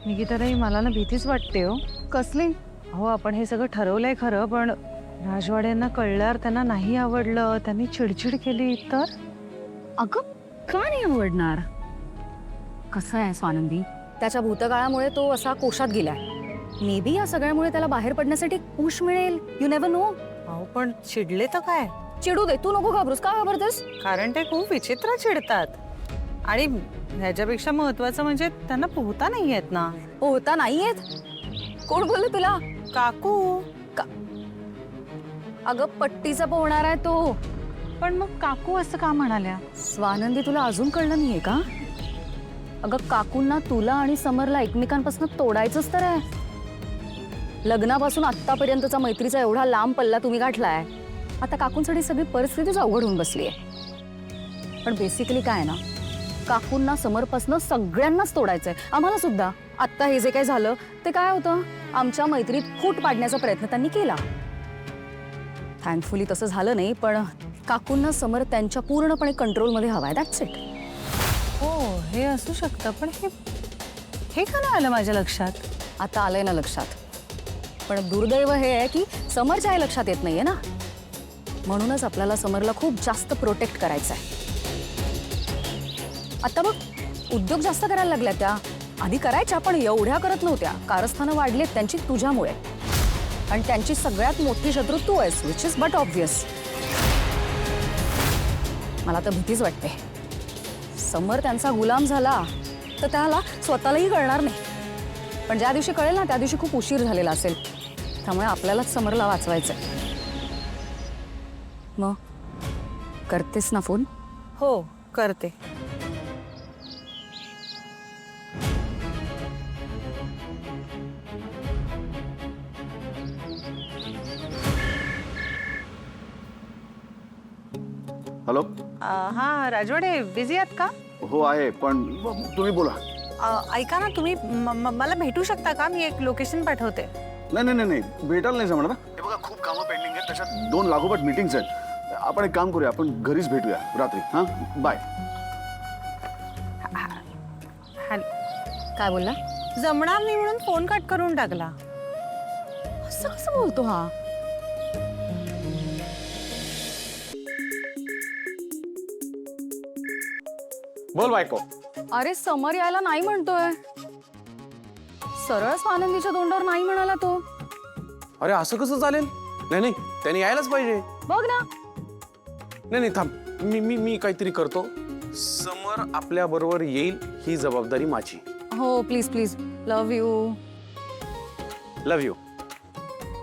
निकिताताई मला ना भीतीच वाटते हो. कसली? अहो आपण हे सगळं ठरवलंय खरं, पण राजवाड्यांना कळल्यावर त्यांना नाही आवडलं, त्यांनी चिडचिड केली तर? अगं का नाही आवडणार? कसं आहे स्वानंदी, त्याच्या भूतकाळामुळे तो असा कोशात गेलाय. मे बी या सगळ्यामुळे त्याला बाहेर पडण्यासाठी पुश मिळेल. You never know. अहो पण चिडले तर काय? चिडू दे, तू नको घाबरूस. का घाबरतेस? कारण ते खूप विचित्र चिडतात आणि ह्याच्यापेक्षा महत्वाचं म्हणजे त्यांना पोहता नाही येत ना. पोहता नाहीयेत? कोण बोललं तुला? काकू. अगं पट्टीचा पोहणार आहे तो. पण मग काकू असं का म्हणाल्या? स्वानंदी तुला अजून कळलं नाहीये का? अगं काकूंना तुला आणि समरला एकमेकांपासून तोडायचंच तर आहे. लग्नापासून आत्तापर्यंतचा मैत्रीचा एवढा लांब पल्ला तुम्ही गाठलाय. आता काकूंसाठी सगळी परिस्थितीच अवघड होऊन बसली आहे. पण बेसिकली काय आहे ना, काकूंना समरपासून सगळ्यांनाच तोडायचंय, आम्हाला सुद्धा. आत्ता हे जे काय झालं ते काय होतं, आमच्या मैत्रीत फूट पाडण्याचा प्रयत्न त्यांनी केला. थँकफुली तसं झालं नाही, पण काकूंना समर त्यांच्या पूर्णपणे कंट्रोलमध्ये हवाय. That's it. हो हे असू शकतं, पण हे का नाही आलं माझ्या लक्षात? आता आलंय ना लक्षात. पण दुर्दैव हे आहे की समरच्या हे लक्षात येत नाहीये ना. म्हणूनच आपल्याला समरला खूप जास्त प्रोटेक्ट करायचं आहे. आता बघ, उद्योग जास्त करायला लागल्या त्या. आधी करायच्या पण एवढ्या करत नव्हत्या. कारस्थानं वाढलीत त्यांची तुझ्यामुळे. आणि त्यांची सगळ्यात मोठी शत्रू तू आहेस, विच इज बट ऑब्व्हियस. मला तर भीतीच वाटते. समर त्यांचा गुलाम झाला तर त्याला स्वतःलाही कळणार नाही. पण ज्या दिवशी कळेल ना त्या दिवशी खूप उशीर झालेला असेल. त्यामुळे आपल्यालाच समरला वाचवायचंय. मग करतेस ना फोन? हो करते. हॅलो. हा राजवाडे, बिझी आहात का? हो आहे, पण तुम्ही बोला. ऐका ना, तुम्ही मला भेटू शकता का? मी एक लोकेशन पाठवते. नाही नाही नाही नाही, भेटायला नाही जमणार ना. हे बघा खूप कामं पेंडिंग आहेत, त्याच्यात 2 लागोपाठ मीटिंग्स आहेत. आपण एक काम करूया, आपण घरीच भेटूया रात्री. हां बाय. काय बोलला? जमणार नाही म्हणून फोन कट करून टाकला. असं कसं बोलतो हा? बोल बायको. अरे समर यायला नाही म्हणतोय. सरळ स्वानंदीच्या तोंडावर नाही म्हणाला तो. अरे असं कसं चालेल? नाही नाही, त्याने यायलाच पाहिजे. बघ ना. नाही नाही थांब, मी काहीतरी करतो. समर आपल्या बरोबर येईल ही जबाबदारी माझी. हो please please. Love you. Love you.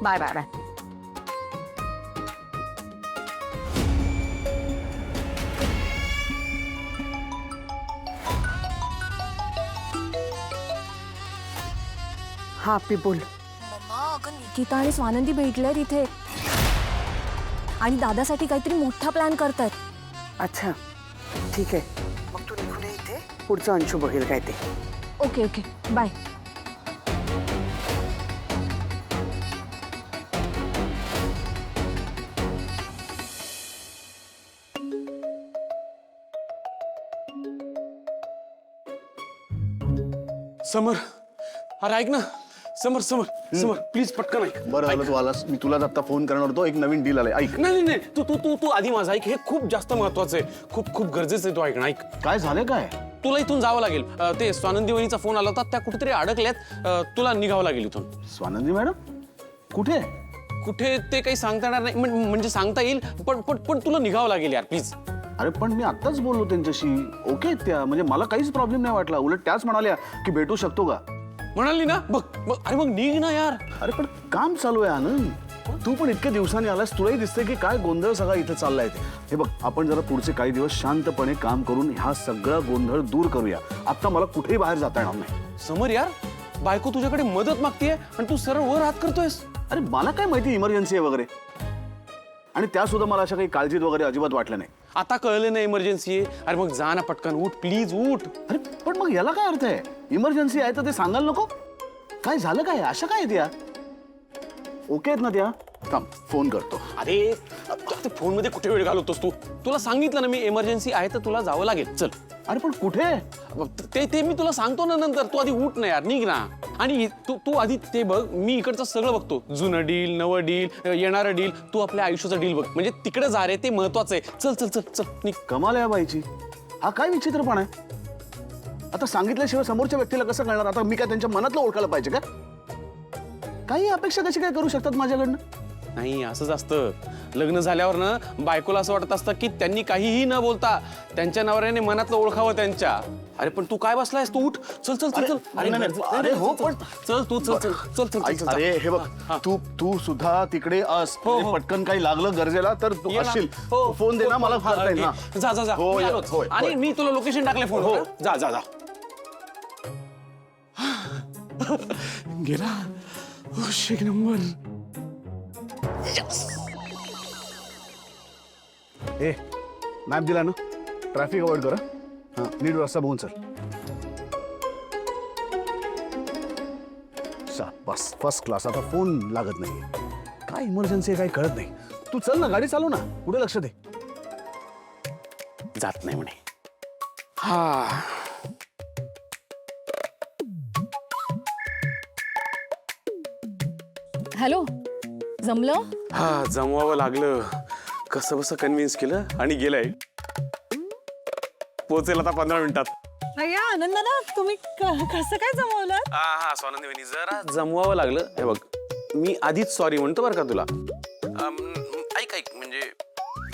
Bye bye bye. हा पी बोल. अगं निकिता आणि स्वानंदी भेटल्या तिथे आणि दादासाठी काहीतरी मोठा प्लॅन करतायत. अच्छा ठीक आहे, मग तू निघून ये इथे. पुढचं अंशू बघेल काय ते. Okay okay bye. समर, अरे ऐक ना. समर समर समर प्लीज पटकन ऐक. बरं झालं तू आलास. मी तुलाच आता फोन करणार होतो. एक नवीन डील आलाय, ऐक. नाही नाही नाही, तू तू तू तू आधी माझं ऐक. हे खूप जास्त महत्वाचं आहे. खूप खूप गरजेचं आहे. तू ऐक ना, ऐक. काय झालं काय? तुला इथून जावं लागेल. ते स्वानंदी वहिनीचा फोन आला होता, त्या कुठेतरी अडकल्यात. तुला निघावं लागेल इथून. स्वानंदी मॅडम कुठे? कुठे ते काही सांगता येणार नाही. म्हणजे सांगता येईल, पण पण पण तुला निघावं लागेल यार प्लीज. अरे पण मी आत्ताच बोललो त्यांच्याशी. ओके आहेत त्या, म्हणजे मला काहीच प्रॉब्लेम नाही वाटला. उलट त्याच म्हणाल्या की भेटू शकतो का. म्हणाली ना. बघ बघ, अरे मग निघ ना यार. अरे पण काम चालू आहे आनंद. तू पण इतक्या दिवसांनी आलास, तुलाही दिसतंय की काय गोंधळ सगळा इथे चाललाय ते. हे बघ, आपण जरा पुढचे काही दिवस शांतपणे काम करून हा सगळा गोंधळ दूर करूया. आता मला कुठेही बाहेर जाता येणार नाही. समर यार, बायको तुझ्याकडे मदत मागतेय आणि तू सरळ वर हात करतोयस. अरे मला काय माहिती इमर्जन्सी आहे वगैरे. आणि त्या सुद्धा मला अशा काही काळजीत वगैरे अजिबात वाटल्या नाही. आता कळलं ना इमर्जन्सी आहे. अरे मग जा ना पटकन, उठ प्लीज उठ. अरे पण मग याला काय अर्थ आहे? इमर्जन्सी आहे तर ते सांगायला नको. काय झालं काय? अशा काय त्या ओके आहेत ना त्या? थांब फोन करतो. अरे फोन मध्ये कुठे वेळ घालवतोस तू? तुला सांगितलं ना मी इमर्जन्सी आहे तर तुला जावं लागेल. चल. अरे पण कुठे? ते ते मी तुला सांगतो ना नंतर. तू आधी उठ ना यार, निघ ना. आणि तू तू आधी ते बघ, मी इकडचं सगळं बघतो. जुनं डील, नवं डील, येणारं डील. तू आपल्या आयुष्याचं डील बघ. म्हणजे तिकडे जा रे, ते महत्वाचं आहे. चल चल चल चल निघ. कमाल आहे या बाईची. हा काय विचित्रपणा आहे. आता सांगितल्याशिवाय समोरच्या व्यक्तीला कसं कळणार? आता मी काय त्यांच्या मनातलं ओळखायला पाहिजे का? काही अपेक्षा कशी काय करू शकतात माझ्याकडनं? नाही, असंच असतं. लग्न झाल्यावर ना बायकोला असं वाटत असतं की त्यांनी काहीही न बोलता त्यांच्या नवऱ्याने मनातलं ओळखावं त्यांच्या. अरे पण तू काय बसलायस? तू उठ. चल चल चल चल. अरे नाही, अरे हो पण चल तू चल चल चल चल चल. अरे हे बघ, तू सुद्धा तिकडे अस. म्हणजे पटकन काही लागलं गरजेला तर तू असशील. फोन दे ना मला. करता येईल ना. जा जा जा. हो, मी आलोच. होय, आणि होय. मी तुला लोकेशन टाकले फोन. हो जा जा जा. गेला. एक नंबर. ए मॅप दिला ना. ट्रॅफिक अवॉइड करा. हा नीट रस्ता बघून चल. बस फर्स्ट क्लास. आता फोन लागत नाही. काय इमर्जन्सी आहे काय कळत नाही. तू चल ना, गाडी चालव ना. पुढे लक्ष दे. जात नाही म्हणे. हा हॅलो, जमलं? हा जमवावं लागलं. कसं बसं कन्व्हिन्स केलं आणि गेलाय. पोहोचेल आता 15 मिनिटात. अय्या आनंदाना, तुम्ही कसं काय जमवलं? हा हा स्वानंदी वहिनी, जरा जमवावं लागलं. हे बघ, मी आधीच सॉरी म्हणतो बरं का तुला. ऐक ऐक म्हणजे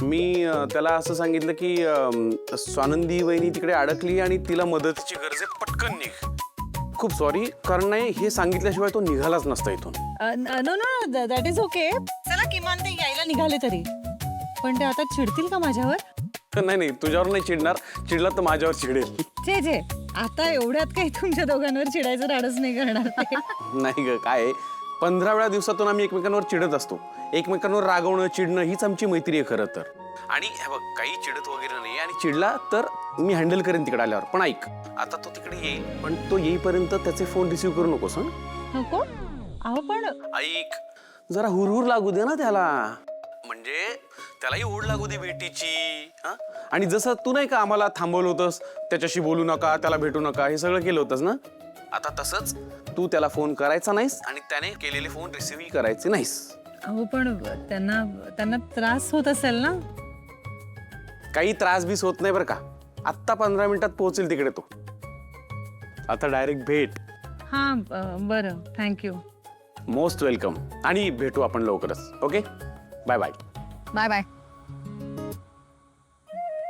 मी त्याला असं सांगितलं की स्वानंदी वहिनी तिकडे अडकली आणि तिला मदतीची गरज आहे, पटकन निघ. खूप सॉरी, कारण नाही हे सांगितल्याशिवाय तो निघालाच नसता इथून. No no, that is okay. चला किमान ते यायला निघाले तरी. पण ते आता चिडतील का माझ्यावर? नाही नाही, तुझ्यावर नाही चिडणार. चिडला तर माझ्यावर चिडेल. जे जे आता एवढ्यात काही तुमच्या दोघांवर चिडायचं धाडस नाही करणार ते. नाही ग, काय 15 वेळा दिवसातून आम्ही एकमेकांवर चिडत असतो. एकमेकांवर रागवणं, चिडणं हीच आमची मैत्री आहे खरं तर. आणि हे बघ, काही चिडत वगैरे नाही. आणि चिडला तर मी हँडल करेन तिकडे आल्यावर. पण ऐक, आता तो तिकडे येईल, पण तो येईपर्यंत त्याचे फोन रिसीव्ह करू नकोस. हं? नको. अहो पण ऐक, जरा हुरहुर लागू दे ना त्याला. म्हणजे त्यालाही ओढ लागू दे भेटीची. हा? आणि जसं तू नाही का आम्हाला थांबवलं होतंस, त्याच्याशी बोलू नका, त्याला भेटू नका, हे सगळं केलं होतंस ना. आता तसंच तू त्याला फोन करायचा नाहीस आणि त्याने केलेले फोन रिसीव्ह करायचे नाहीस. अहो पण त्यांना त्रास होत असेल ना. काही त्रास बीस होत नाही बरं का. आत्ता 15 मिनिटात पोहोचेल तिकडे तो. आता डायरेक्ट भेट. हा बरं, थँक्यू. Most welcome. आणि भेटू आपण लवकरच. Okay, bye bye. Bye bye.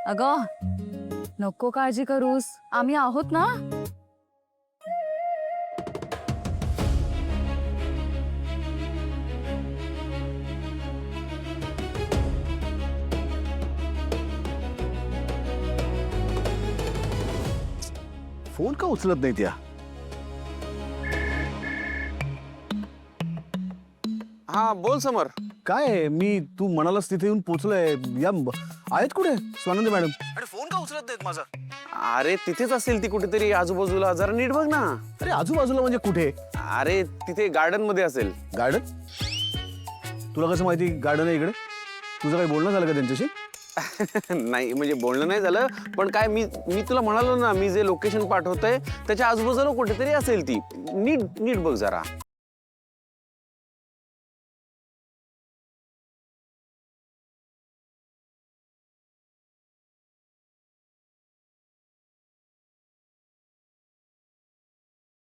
अगं नको काळजी करूस, आम्ही आहोत ना. फोन का उचलत नाही त्या? हा बोल समर. काय मी तू म्हणालास तिथे येऊन पोहोचलोय. या आहेत कुठे स्वानंदी मॅडम? आणि फोन का उचलत नाहीत माझा? अरे तिथेच असेल ती कुठेतरी आजूबाजूला. जरा नीट बघ ना. अरे आजूबाजूला म्हणजे कुठे? अरे तिथे गार्डन मध्ये असेल. गार्डन? तुला कसं माहिती गार्डन आहे इकडे? तुझं काही बोलणं झालं का त्यांच्याशी? नाही म्हणजे बोलणं नाही झालं, पण काय मी तुला म्हणालो ना, मी जे लोकेशन पाठवतोय त्याच्या आजूबाजूला कुठेतरी असेल ती. नीट नीट बघ जरा.